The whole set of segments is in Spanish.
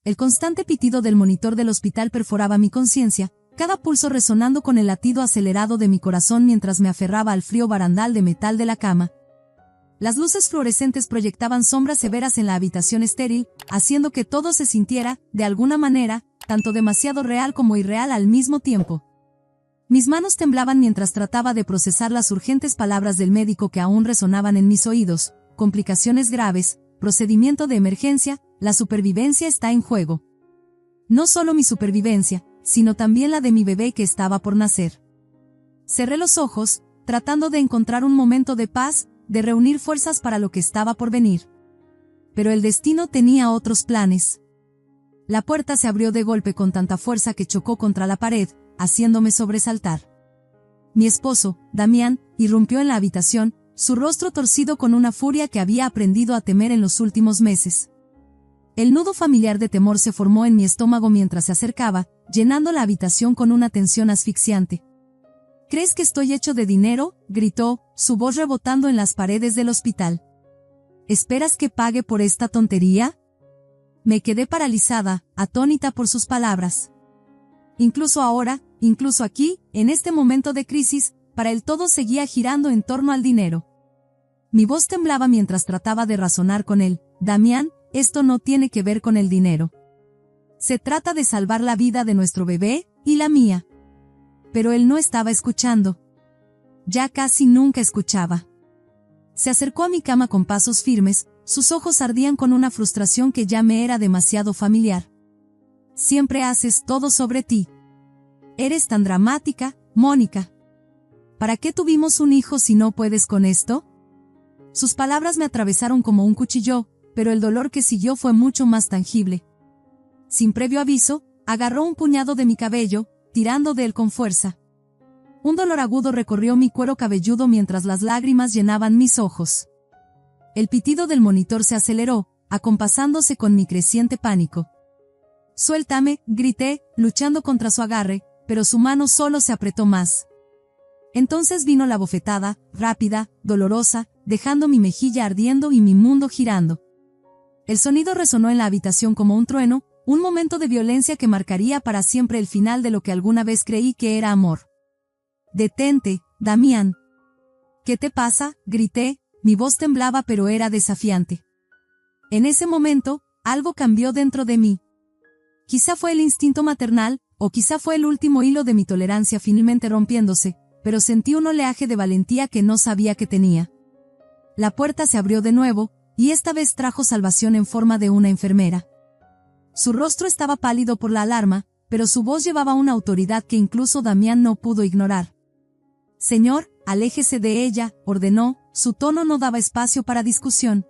El constante pitido del monitor del hospital perforaba mi conciencia, cada pulso resonando con el latido acelerado de mi corazón mientras me aferraba al frío barandal de metal de la cama. Las luces fluorescentes proyectaban sombras severas en la habitación estéril, haciendo que todo se sintiera, de alguna manera, tanto demasiado real como irreal al mismo tiempo. Mis manos temblaban mientras trataba de procesar las urgentes palabras del médico que aún resonaban en mis oídos: complicaciones graves, procedimiento de emergencia, la supervivencia está en juego. No solo mi supervivencia, sino también la de mi bebé que estaba por nacer. Cerré los ojos, tratando de encontrar un momento de paz, de reunir fuerzas para lo que estaba por venir. Pero el destino tenía otros planes. La puerta se abrió de golpe con tanta fuerza que chocó contra la pared, haciéndome sobresaltar. Mi esposo, Damián, irrumpió en la habitación, su rostro torcido con una furia que había aprendido a temer en los últimos meses. El nudo familiar de temor se formó en mi estómago mientras se acercaba, llenando la habitación con una tensión asfixiante. ¿Crees que estoy hecho de dinero?, gritó, su voz rebotando en las paredes del hospital. ¿Esperas que pague por esta tontería? Me quedé paralizada, atónita por sus palabras. Incluso ahora, incluso aquí, en este momento de crisis, para él todo seguía girando en torno al dinero. Mi voz temblaba mientras trataba de razonar con él: Damián, esto no tiene que ver con el dinero. Se trata de salvar la vida de nuestro bebé, y la mía. Pero él no estaba escuchando. Ya casi nunca escuchaba. Se acercó a mi cama con pasos firmes, sus ojos ardían con una frustración que ya me era demasiado familiar. Siempre haces todo sobre ti. Eres tan dramática, Mónica. ¿Para qué tuvimos un hijo si no puedes con esto? Sus palabras me atravesaron como un cuchillo, pero el dolor que siguió fue mucho más tangible. Sin previo aviso, agarró un puñado de mi cabello, tirando de él con fuerza. Un dolor agudo recorrió mi cuero cabelludo mientras las lágrimas llenaban mis ojos. El pitido del monitor se aceleró, acompasándose con mi creciente pánico. «Suéltame», grité, luchando contra su agarre, pero su mano solo se apretó más. Entonces vino la bofetada, rápida, dolorosa, dejando mi mejilla ardiendo y mi mundo girando. El sonido resonó en la habitación como un trueno, un momento de violencia que marcaría para siempre el final de lo que alguna vez creí que era amor. «Detente, Damián». «¿Qué te pasa?», grité, mi voz temblaba pero era desafiante. En ese momento, algo cambió dentro de mí. Quizá fue el instinto maternal, o quizá fue el último hilo de mi tolerancia finalmente rompiéndose, pero sentí un oleaje de valentía que no sabía que tenía. La puerta se abrió de nuevo, y esta vez trajo salvación en forma de una enfermera. Su rostro estaba pálido por la alarma, pero su voz llevaba una autoridad que incluso Damián no pudo ignorar. «Señor, aléjese de ella», ordenó, su tono no daba espacio para discusión.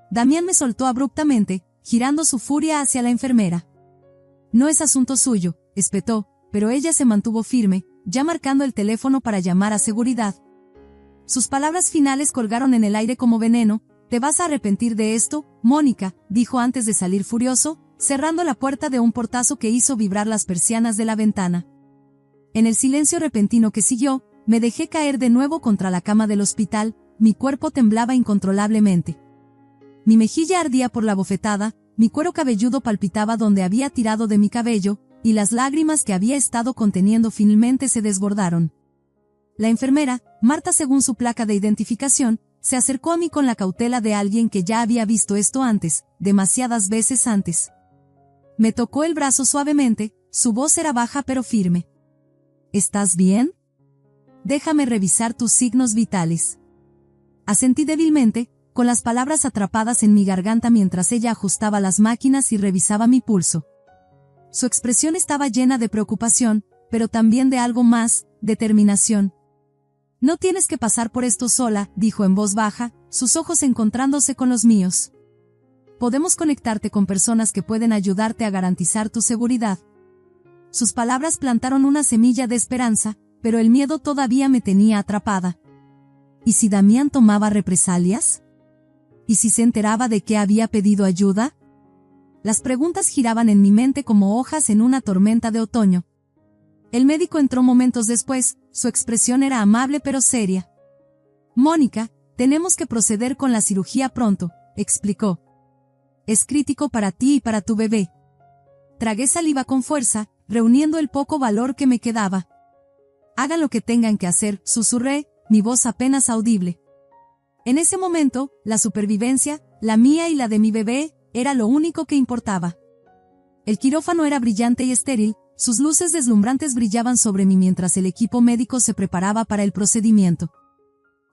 Damián me soltó abruptamente, girando su furia hacia la enfermera. «No es asunto suyo», espetó, pero ella se mantuvo firme, ya marcando el teléfono para llamar a seguridad. Sus palabras finales colgaron en el aire como veneno. «Te vas a arrepentir de esto, Mónica», dijo antes de salir furioso, cerrando la puerta de un portazo que hizo vibrar las persianas de la ventana. En el silencio repentino que siguió, me dejé caer de nuevo contra la cama del hospital, mi cuerpo temblaba incontrolablemente. Mi mejilla ardía por la bofetada, mi cuero cabelludo palpitaba donde había tirado de mi cabello, y las lágrimas que había estado conteniendo finalmente se desbordaron. La enfermera, Marta según su placa de identificación, se acercó a mí con la cautela de alguien que ya había visto esto antes, demasiadas veces antes. Me tocó el brazo suavemente, su voz era baja pero firme. «¿Estás bien? Déjame revisar tus signos vitales». Asentí débilmente, con las palabras atrapadas en mi garganta mientras ella ajustaba las máquinas y revisaba mi pulso. Su expresión estaba llena de preocupación, pero también de algo más, determinación. «No tienes que pasar por esto sola», dijo en voz baja, sus ojos encontrándose con los míos. «Podemos conectarte con personas que pueden ayudarte a garantizar tu seguridad». Sus palabras plantaron una semilla de esperanza, pero el miedo todavía me tenía atrapada. ¿Y si Damián tomaba represalias? ¿Y si se enteraba de que había pedido ayuda? Las preguntas giraban en mi mente como hojas en una tormenta de otoño. El médico entró momentos después, su expresión era amable pero seria. «Mónica, tenemos que proceder con la cirugía pronto», explicó. «Es crítico para ti y para tu bebé». tragué saliva con fuerza, reuniendo el poco valor que me quedaba. Hagan lo que tengan que hacer, susurré, mi voz apenas audible. En ese momento, la supervivencia, la mía y la de mi bebé, era lo único que importaba. El quirófano era brillante y estéril, sus luces deslumbrantes brillaban sobre mí mientras el equipo médico se preparaba para el procedimiento.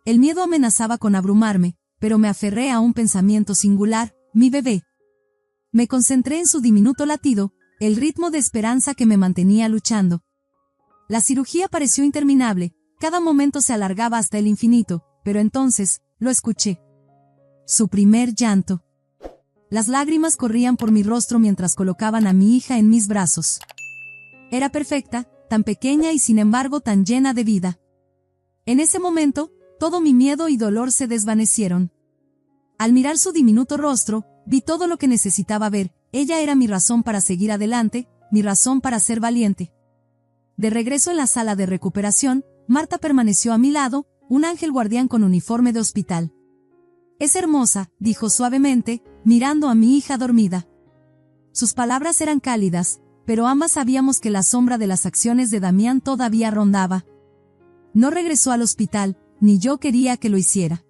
El miedo amenazaba con abrumarme, pero me aferré a un pensamiento singular, mi bebé. Me concentré en su diminuto latido, el ritmo de esperanza que me mantenía luchando. La cirugía pareció interminable, cada momento se alargaba hasta el infinito, pero entonces, lo escuché. Su primer llanto. Las lágrimas corrían por mi rostro mientras colocaban a mi hija en mis brazos. Era perfecta, tan pequeña y sin embargo tan llena de vida. En ese momento, todo mi miedo y dolor se desvanecieron. Al mirar su diminuto rostro, vi todo lo que necesitaba ver, ella era mi razón para seguir adelante, mi razón para ser valiente. De regreso en la sala de recuperación, Marta permaneció a mi lado, un ángel guardián con uniforme de hospital. «Es hermosa», dijo suavemente, mirando a mi hija dormida. Sus palabras eran cálidas, pero ambas sabíamos que la sombra de las acciones de Damián todavía rondaba. No regresó al hospital, ni yo quería que lo hiciera.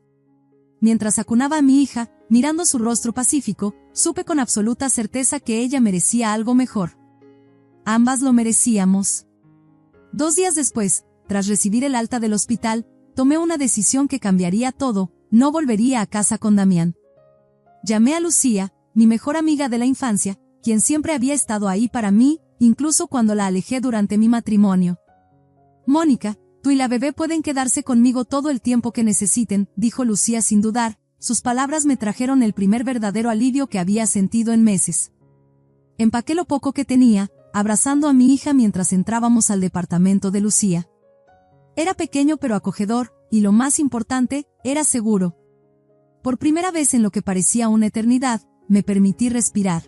Mientras acunaba a mi hija, mirando su rostro pacífico, supe con absoluta certeza que ella merecía algo mejor. Ambas lo merecíamos. 2 días después, tras recibir el alta del hospital, tomé una decisión que cambiaría todo, no volvería a casa con Damián. Llamé a Lucía, mi mejor amiga de la infancia, quien siempre había estado ahí para mí, incluso cuando la alejé durante mi matrimonio. «Mónica, tú y la bebé pueden quedarse conmigo todo el tiempo que necesiten», dijo Lucía sin dudar, sus palabras me trajeron el primer verdadero alivio que había sentido en meses. Empaqué lo poco que tenía, abrazando a mi hija mientras entrábamos al departamento de Lucía. Era pequeño pero acogedor, y lo más importante, era seguro. Por primera vez en lo que parecía una eternidad, me permití respirar.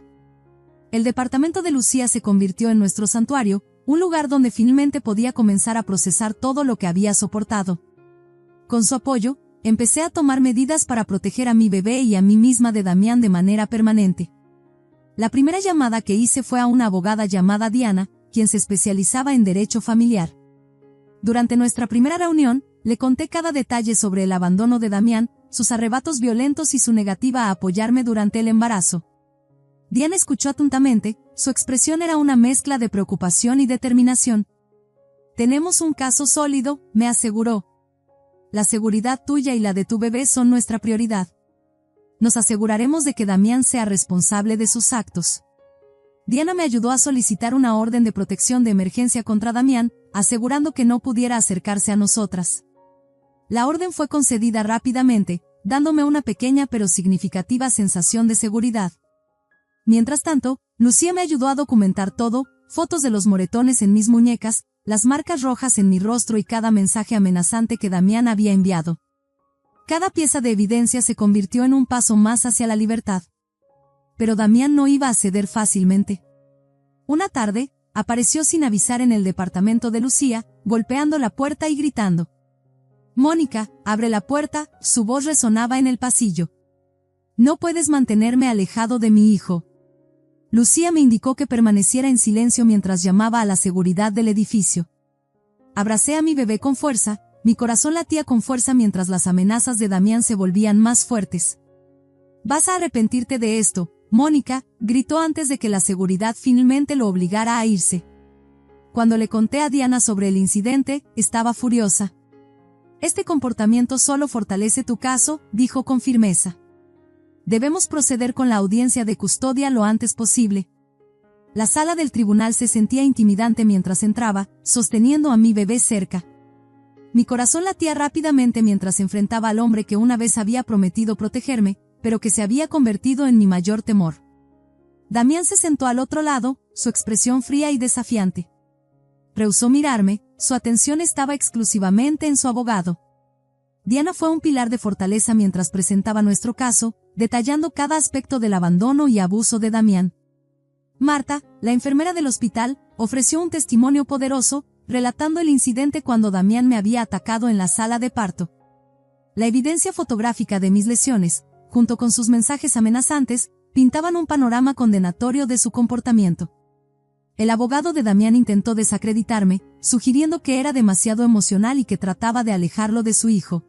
El departamento de Lucía se convirtió en nuestro santuario, un lugar donde finalmente podía comenzar a procesar todo lo que había soportado. Con su apoyo, empecé a tomar medidas para proteger a mi bebé y a mí misma de Damián de manera permanente. La primera llamada que hice fue a una abogada llamada Diana, quien se especializaba en derecho familiar. Durante nuestra primera reunión, le conté cada detalle sobre el abandono de Damián, sus arrebatos violentos y su negativa a apoyarme durante el embarazo. Diana escuchó atentamente, su expresión era una mezcla de preocupación y determinación. «Tenemos un caso sólido», me aseguró. «La seguridad tuya y la de tu bebé son nuestra prioridad. Nos aseguraremos de que Damián sea responsable de sus actos». Diana me ayudó a solicitar una orden de protección de emergencia contra Damián, asegurando que no pudiera acercarse a nosotras. La orden fue concedida rápidamente, dándome una pequeña pero significativa sensación de seguridad. Mientras tanto, Lucía me ayudó a documentar todo, fotos de los moretones en mis muñecas, las marcas rojas en mi rostro y cada mensaje amenazante que Damián había enviado. Cada pieza de evidencia se convirtió en un paso más hacia la libertad. Pero Damián no iba a ceder fácilmente. Una tarde, apareció sin avisar en el departamento de Lucía, golpeando la puerta y gritando. «Mónica, abre la puerta», su voz resonaba en el pasillo. «No puedes mantenerme alejado de mi hijo». Lucía me indicó que permaneciera en silencio mientras llamaba a la seguridad del edificio. Abracé a mi bebé con fuerza, mi corazón latía con fuerza mientras las amenazas de Damián se volvían más fuertes. «Vas a arrepentirte de esto, Mónica», gritó antes de que la seguridad finalmente lo obligara a irse. Cuando le conté a Diana sobre el incidente, estaba furiosa. «Este comportamiento solo fortalece tu caso», dijo con firmeza. «Debemos proceder con la audiencia de custodia lo antes posible». La sala del tribunal se sentía intimidante mientras entraba, sosteniendo a mi bebé cerca. Mi corazón latía rápidamente mientras enfrentaba al hombre que una vez había prometido protegerme, pero que se había convertido en mi mayor temor. Damián se sentó al otro lado, su expresión fría y desafiante. Rehusó mirarme, su atención estaba exclusivamente en su abogado. Diana fue un pilar de fortaleza mientras presentaba nuestro caso, detallando cada aspecto del abandono y abuso de Damián. Marta, la enfermera del hospital, ofreció un testimonio poderoso, relatando el incidente cuando Damián me había atacado en la sala de parto. La evidencia fotográfica de mis lesiones, junto con sus mensajes amenazantes, pintaban un panorama condenatorio de su comportamiento. El abogado de Damián intentó desacreditarme, sugiriendo que era demasiado emocional y que trataba de alejarlo de su hijo.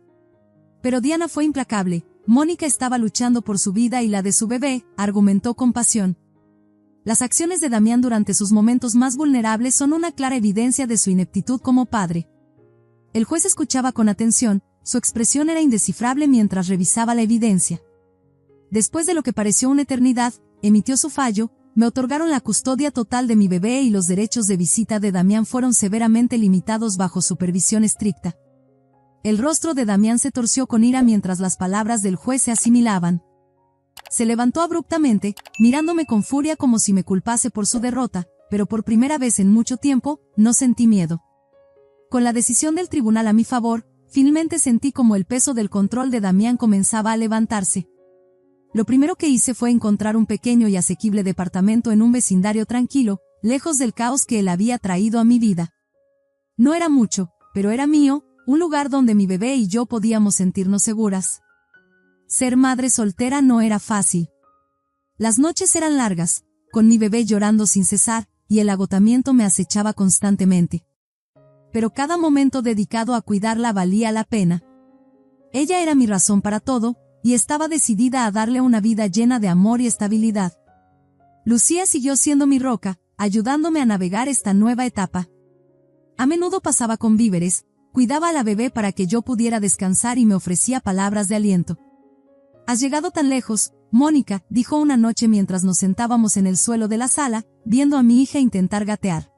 Pero Diana fue implacable. Mónica estaba luchando por su vida y la de su bebé, argumentó con pasión. Las acciones de Damián durante sus momentos más vulnerables son una clara evidencia de su ineptitud como padre. El juez escuchaba con atención, su expresión era indescifrable mientras revisaba la evidencia. Después de lo que pareció una eternidad, emitió su fallo. Me otorgaron la custodia total de mi bebé y los derechos de visita de Damián fueron severamente limitados bajo supervisión estricta. El rostro de Damián se torció con ira mientras las palabras del juez se asimilaban. Se levantó abruptamente, mirándome con furia como si me culpase por su derrota, pero por primera vez en mucho tiempo, no sentí miedo. Con la decisión del tribunal a mi favor, finalmente sentí como el peso del control de Damián comenzaba a levantarse. Lo primero que hice fue encontrar un pequeño y asequible departamento en un vecindario tranquilo, lejos del caos que él había traído a mi vida. No era mucho, pero era mío, un lugar donde mi bebé y yo podíamos sentirnos seguras. Ser madre soltera no era fácil. Las noches eran largas, con mi bebé llorando sin cesar, y el agotamiento me acechaba constantemente. Pero cada momento dedicado a cuidarla valía la pena. Ella era mi razón para todo, y estaba decidida a darle una vida llena de amor y estabilidad. Lucía siguió siendo mi roca, ayudándome a navegar esta nueva etapa. A menudo pasaba con víveres, cuidaba a la bebé para que yo pudiera descansar y me ofrecía palabras de aliento. «Has llegado tan lejos, Mónica», dijo una noche mientras nos sentábamos en el suelo de la sala, viendo a mi hija intentar gatear.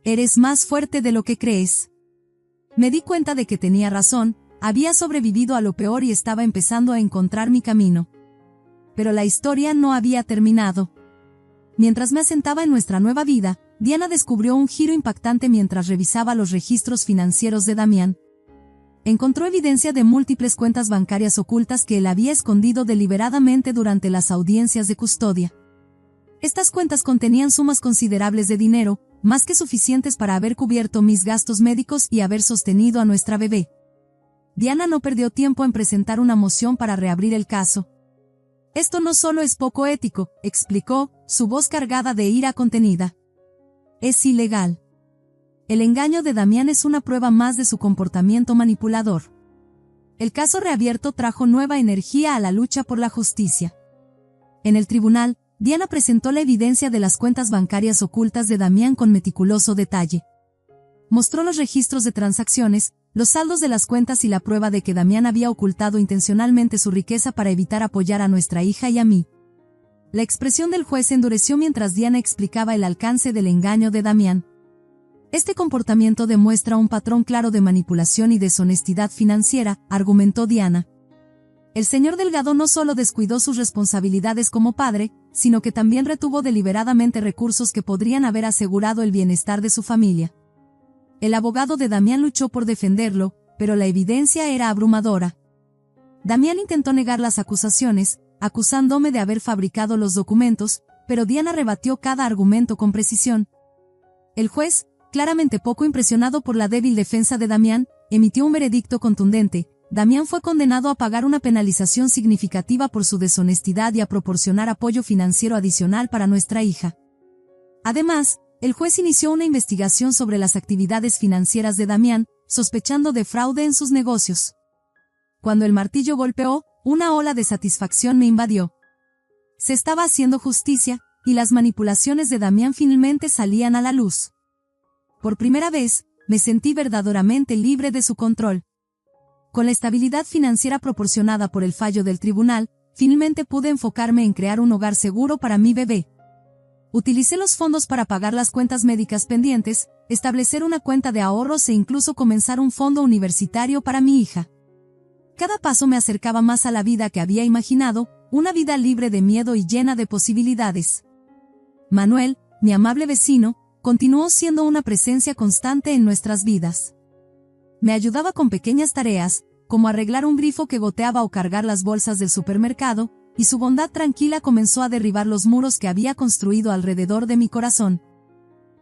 «Eres más fuerte de lo que crees». Me di cuenta de que tenía razón. Había sobrevivido a lo peor y estaba empezando a encontrar mi camino. Pero la historia no había terminado. Mientras me asentaba en nuestra nueva vida, Diana descubrió un giro impactante mientras revisaba los registros financieros de Damián. Encontró evidencia de múltiples cuentas bancarias ocultas que él había escondido deliberadamente durante las audiencias de custodia. Estas cuentas contenían sumas considerables de dinero, más que suficientes para haber cubierto mis gastos médicos y haber sostenido a nuestra bebé. Diana no perdió tiempo en presentar una moción para reabrir el caso. «Esto no solo es poco ético», explicó, su voz cargada de ira contenida. «Es ilegal. El engaño de Damián es una prueba más de su comportamiento manipulador». El caso reabierto trajo nueva energía a la lucha por la justicia. En el tribunal, Diana presentó la evidencia de las cuentas bancarias ocultas de Damián con meticuloso detalle. Mostró los registros de transacciones, los saldos de las cuentas y la prueba de que Damián había ocultado intencionalmente su riqueza para evitar apoyar a nuestra hija y a mí. La expresión del juez se endureció mientras Diana explicaba el alcance del engaño de Damián. «Este comportamiento demuestra un patrón claro de manipulación y deshonestidad financiera», argumentó Diana. «El señor Delgado no solo descuidó sus responsabilidades como padre, sino que también retuvo deliberadamente recursos que podrían haber asegurado el bienestar de su familia». El abogado de Damián luchó por defenderlo, pero la evidencia era abrumadora. Damián intentó negar las acusaciones, acusándome de haber fabricado los documentos, pero Diana rebatió cada argumento con precisión. El juez, claramente poco impresionado por la débil defensa de Damián, emitió un veredicto contundente. Damián fue condenado a pagar una penalización significativa por su deshonestidad y a proporcionar apoyo financiero adicional para nuestra hija. Además, el juez inició una investigación sobre las actividades financieras de Damián, sospechando de fraude en sus negocios. Cuando el martillo golpeó, una ola de satisfacción me invadió. Se estaba haciendo justicia, y las manipulaciones de Damián finalmente salían a la luz. Por primera vez, me sentí verdaderamente libre de su control. Con la estabilidad financiera proporcionada por el fallo del tribunal, finalmente pude enfocarme en crear un hogar seguro para mi bebé. Utilicé los fondos para pagar las cuentas médicas pendientes, establecer una cuenta de ahorros e incluso comenzar un fondo universitario para mi hija. Cada paso me acercaba más a la vida que había imaginado, una vida libre de miedo y llena de posibilidades. Manuel, mi amable vecino, continuó siendo una presencia constante en nuestras vidas. Me ayudaba con pequeñas tareas, como arreglar un grifo que goteaba o cargar las bolsas del supermercado, y su bondad tranquila comenzó a derribar los muros que había construido alrededor de mi corazón.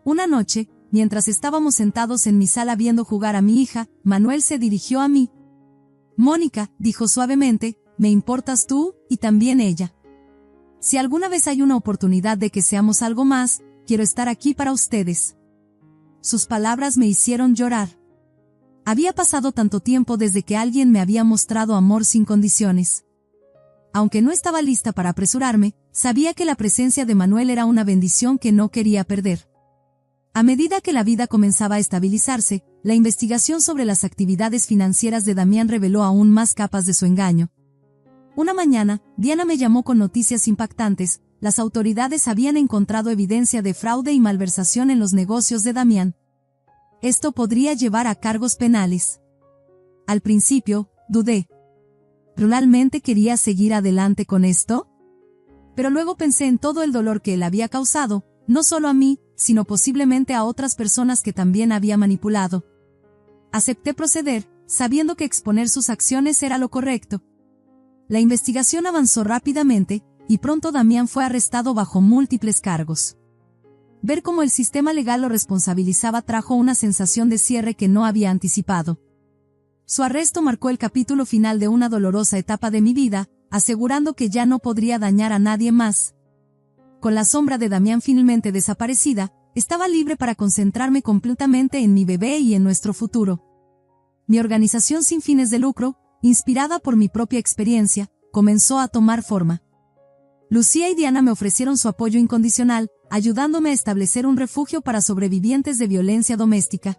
Una noche, mientras estábamos sentados en mi sala viendo jugar a mi hija, Manuel se dirigió a mí. «Mónica», dijo suavemente, «me importas tú, y también ella. Si alguna vez hay una oportunidad de que seamos algo más, quiero estar aquí para ustedes. Sus palabras me hicieron llorar. Había pasado tanto tiempo desde que alguien me había mostrado amor sin condiciones. Aunque no estaba lista para apresurarme, sabía que la presencia de Manuel era una bendición que no quería perder. A medida que la vida comenzaba a estabilizarse, la investigación sobre las actividades financieras de Damián reveló aún más capas de su engaño. Una mañana, Diana me llamó con noticias impactantes. Las autoridades habían encontrado evidencia de fraude y malversación en los negocios de Damián. Esto podría llevar a cargos penales. Al principio, dudé. ¿Realmente quería seguir adelante con esto? Pero luego pensé en todo el dolor que él había causado, no solo a mí, sino posiblemente a otras personas que también había manipulado. Acepté proceder, sabiendo que exponer sus acciones era lo correcto. La investigación avanzó rápidamente, y pronto Damián fue arrestado bajo múltiples cargos. Ver cómo el sistema legal lo responsabilizaba trajo una sensación de cierre que no había anticipado. Su arresto marcó el capítulo final de una dolorosa etapa de mi vida, asegurando que ya no podría dañar a nadie más. Con la sombra de Damián finalmente desaparecida, estaba libre para concentrarme completamente en mi bebé y en nuestro futuro. Mi organización sin fines de lucro, inspirada por mi propia experiencia, comenzó a tomar forma. Lucía y Diana me ofrecieron su apoyo incondicional, ayudándome a establecer un refugio para sobrevivientes de violencia doméstica.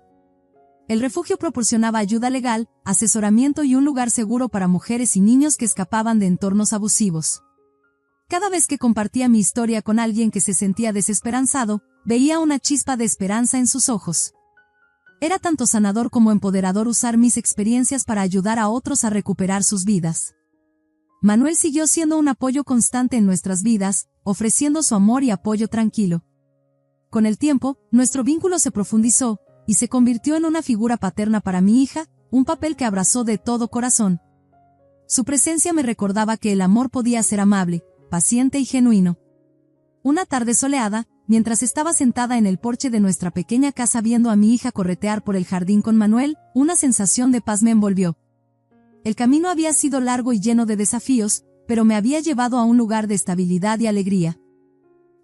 El refugio proporcionaba ayuda legal, asesoramiento y un lugar seguro para mujeres y niños que escapaban de entornos abusivos. Cada vez que compartía mi historia con alguien que se sentía desesperanzado, veía una chispa de esperanza en sus ojos. Era tanto sanador como empoderador usar mis experiencias para ayudar a otros a recuperar sus vidas. Manuel siguió siendo un apoyo constante en nuestras vidas, ofreciendo su amor y apoyo tranquilo. Con el tiempo, nuestro vínculo se profundizó, y se convirtió en una figura paterna para mi hija, un papel que abrazó de todo corazón. Su presencia me recordaba que el amor podía ser amable, paciente y genuino. Una tarde soleada, mientras estaba sentada en el porche de nuestra pequeña casa viendo a mi hija corretear por el jardín con Manuel, una sensación de paz me envolvió. El camino había sido largo y lleno de desafíos, pero me había llevado a un lugar de estabilidad y alegría.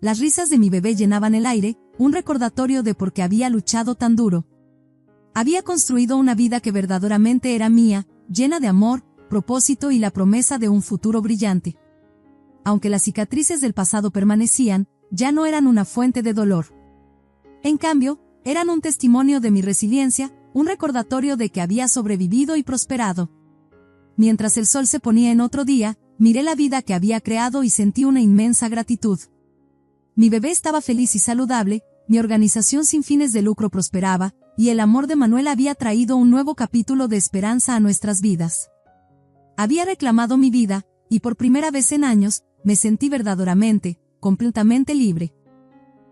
Las risas de mi bebé llenaban el aire, un recordatorio de por qué había luchado tan duro. Había construido una vida que verdaderamente era mía, llena de amor, propósito y la promesa de un futuro brillante. Aunque las cicatrices del pasado permanecían, ya no eran una fuente de dolor. En cambio, eran un testimonio de mi resiliencia, un recordatorio de que había sobrevivido y prosperado. Mientras el sol se ponía en otro día, miré la vida que había creado y sentí una inmensa gratitud. Mi bebé estaba feliz y saludable, mi organización sin fines de lucro prosperaba, y el amor de Manuel había traído un nuevo capítulo de esperanza a nuestras vidas. Había reclamado mi vida, y por primera vez en años, me sentí verdaderamente, completamente libre.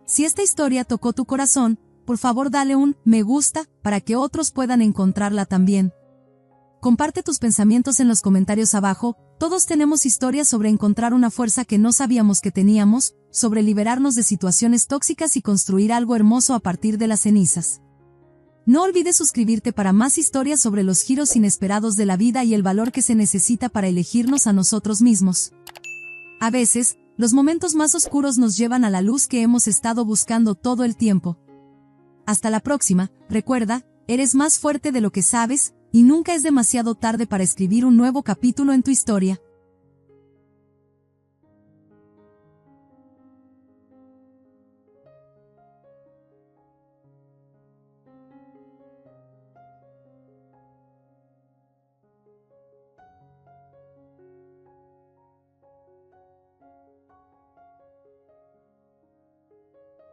Si esta historia tocó tu corazón, por favor dale un me gusta, para que otros puedan encontrarla también. Comparte tus pensamientos en los comentarios abajo. Todos tenemos historias sobre encontrar una fuerza que no sabíamos que teníamos, sobre liberarnos de situaciones tóxicas y construir algo hermoso a partir de las cenizas. No olvides suscribirte para más historias sobre los giros inesperados de la vida y el valor que se necesita para elegirnos a nosotros mismos. A veces, los momentos más oscuros nos llevan a la luz que hemos estado buscando todo el tiempo. Hasta la próxima, recuerda, eres más fuerte de lo que sabes, y nunca es demasiado tarde para escribir un nuevo capítulo en tu historia.